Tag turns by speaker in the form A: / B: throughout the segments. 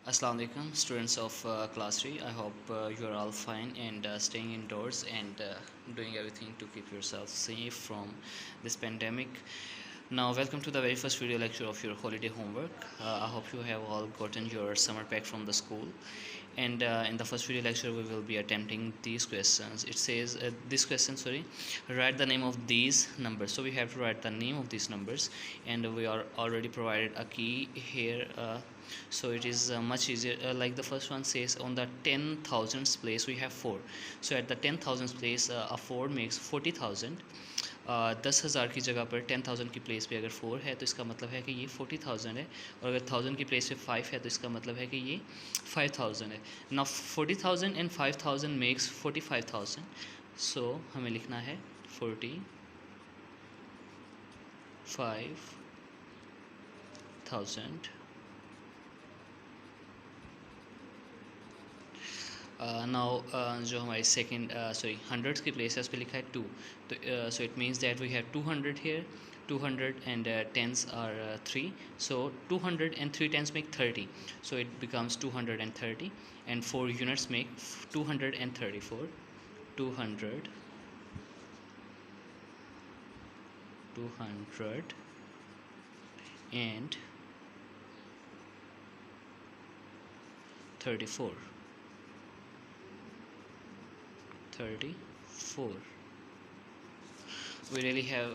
A: Assalamu alaikum, students of class 3. I hope you are all fine and staying indoors and doing everything to keep yourself safe from this pandemic. Now, welcome to the very first video lecture of your holiday homework. I hope you have all gotten your summer pack from the school. And in the first video lecture, we will be attempting these questions. It says, this question, sorry, write the name of these numbers. So we have to write the name of these numbers, and we are already provided a key here. So it is much easier. Like the first one says, on the 10,000s place we have 4. So at the 10,000s place a 4 makes 40,000. 10,000 की जगह पर 10,000 की place पे अगर 4 है तो इसका मतलब है कि ये 40,000 है, और अगर 1000 की प्लेस पे 5 है तो इसका मतलब है कि ये 5,000 है. Now 40,000 and 5,000 makes 45,000. सो हमें लिखना है 45,000. नाउ जो हमारी सेकेंड सॉरी हंड्रेड्स की प्लेस है उस पर लिखा है 2. तो so it means that we have 200 here. 200 and tens are 3. So 200 and 3 tens make 30. So it becomes 230, and 4 units make 234. 200 and 34. We really have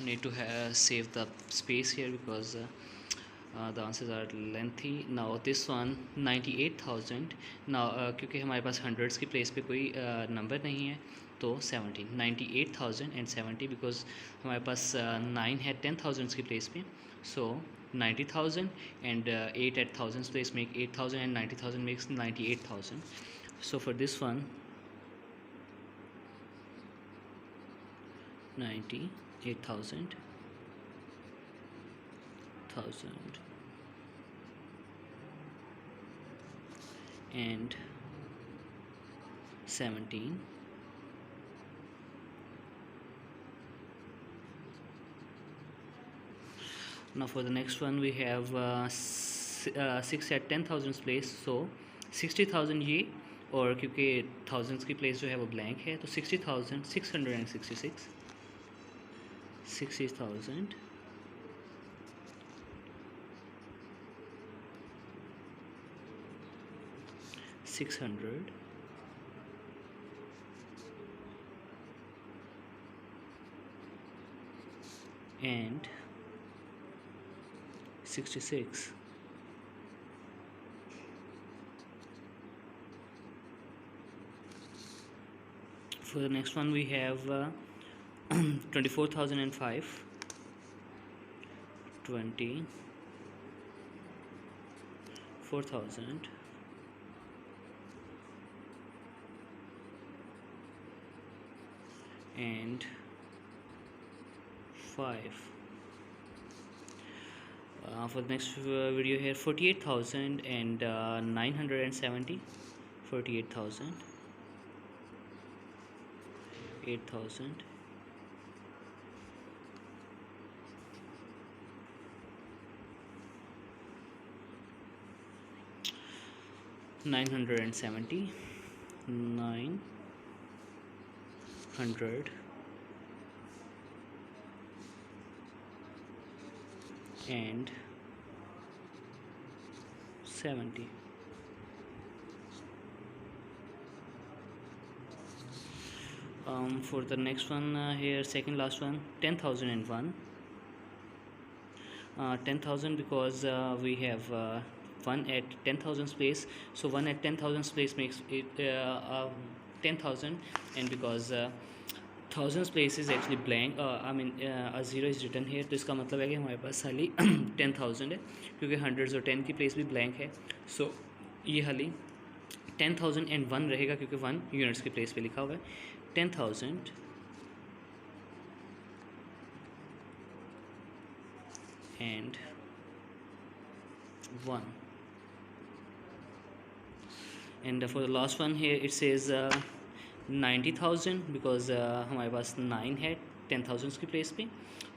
A: need to save the space here because the answers are lengthy. Now this one 98,000. Now क्योंकि हमारे पास hundreds की place पे कोई number नहीं है तो 70. 98,000 and 70 because हमारे पास 9 है 10,000 की प्लेस पे. So 90,000 and 8 at thousands place make 8,000 and 90,000 makes 98,000. So for this one 98,000 and 17. Now for the next one we have 6 at 10,000 place. So 60,000 ये, और क्योंकि थाउजेंड्स की प्लेस जो है वो ब्लैंक है तो 60,666. 60,000 600 and 66. For the next one we have 24,005. 24,000 and 5. For the next video here 48,000 and 970. 48,000 8,000 970. 900 and 70. For the next one here, second last one 10,001. 10,000 because we have 1 at 10,000 place, so 1 at 10,000 place makes it 10,000, and because thousands place is actually blank, I mean a 0 is written here, तो इसका मतलब है कि हमारे पास खाली 10,000 है क्योंकि hundreds और 10 की प्लेस भी ब्लैंक है. सो ये खाली 10,001 रहेगा क्योंकि 1 यूनिट्स की प्लेस पे लिखा हुआ है. 10,000 and 1. And for the last one here it says 90,000 because हमारे पास 9 है 10,000 की प्लेस पे,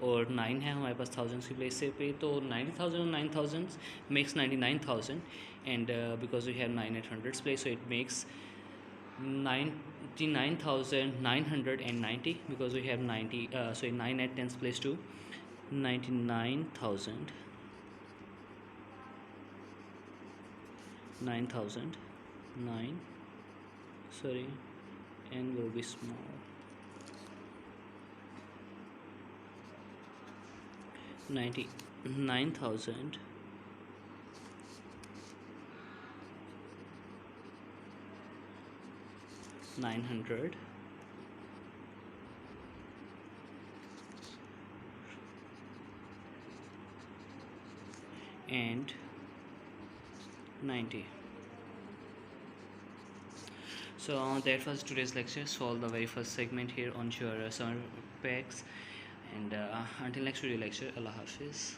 A: और 9 है हमारे पास थाउजेंड्स की प्लेस पे, तो 90,000 और 9,000 makes 99,000, and because we have 9 at hundreds place, so it makes 99,990, because we have 90, so 9 at tens place too, 99,000, 9,000, 9, sorry, n will be small, 99,000, 900, and 90. So that was today's lecture. Solve the very first segment here on your summer packs, and until next video lecture, Allah Hafiz.